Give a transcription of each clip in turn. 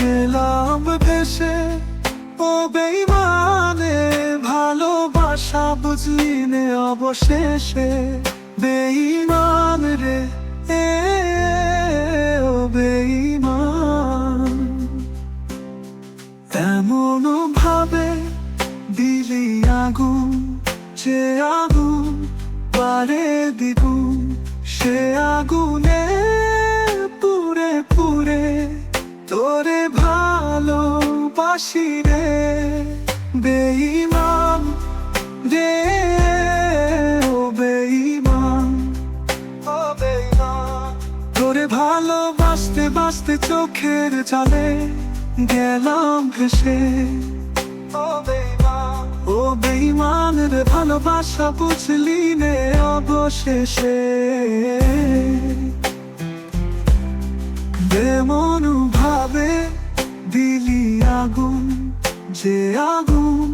গেলাম ভেসে। ও বেইমানে ভালোবাসা বুঝলি নে অবশেষে। বেইমান রে ও বেইমান, এমন ভাবে দিলি আগুন, যে আগুন পারে দ্বিগুণ। সে আগুনে পুড়ে পুড়ে তোরে ভালোবাসি রে। বেইমান রে ও বেইমান, ও বেইমান। তোরে ভালোবাসতে বাসতে চোখের জলে গেলাম ভেসে। ও বেইমান, ও বেইমান রে ভালোবাসা বুঝলি নে অবশেষে। বেমন ভাবে দিলি আগুন, যে আগুন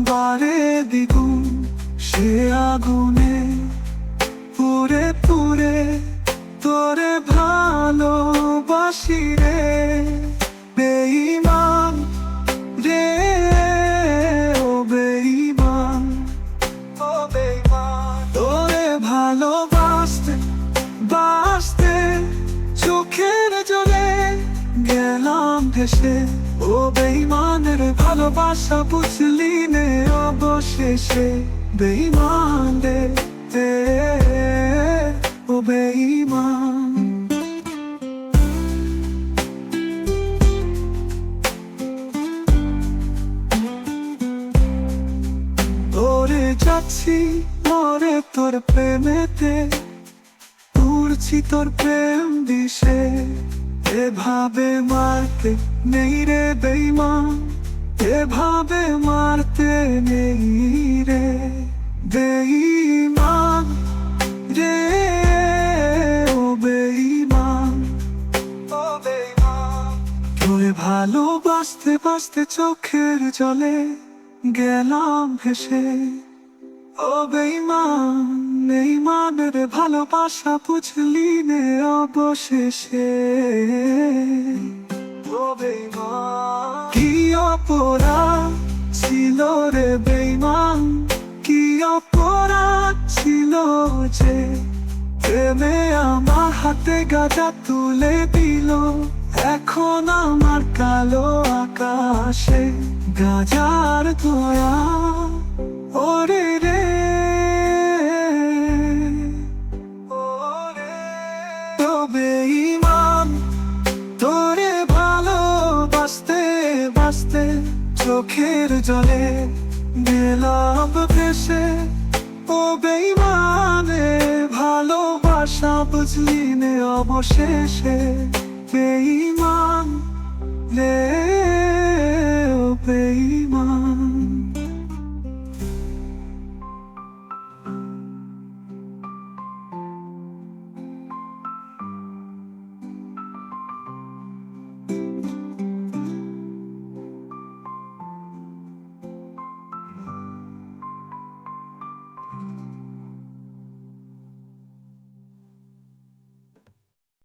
বারে দ্বিগুণ। সে আগুনে পুড়ে পুড়ে তোরে ভালোবাসি রে। বেইমান রে ও বেইমান, ও বেইমান। তোরে ভালোবাসতে বাসতে চোখের জলে গেলাম ভেসে। ও বেইমানের ভালোবাসা বুঝলি নে অবশেষে। বেইমান রে ও বেইমান। ওরে যাচ্ছি মরে তোর প্রেমেতে, উড়ছি তোর প্রেম দিশে। এভাবে মারতে নেই রে বেইমান, এভাবে মারতে নেই রে। বেইমান রে ও বেইমান, ও বেইমান। তোরে ভালোবাসতে বাসতে চোখের জলে গেলাম ভেসে। ও বেইমান, বেইমানের ভালোবাসা বুঝলি নে অবশেষে। ও বেইমান, কি অপরাধ ছিল রে বেইমান, কি অপরাধ ছিল যে প্রেমে আমার হাতে গাজা তুলে দিল। এখন আমার কালো আকাশে গাজার দয়া। ওরে রে ও বেইমান, তোরে ভালোবাসতে বাসতে চোখের জলে গেলাম ভেসে। ও বেইমানে ভালোবাসা বুঝলি নে অবশেষে।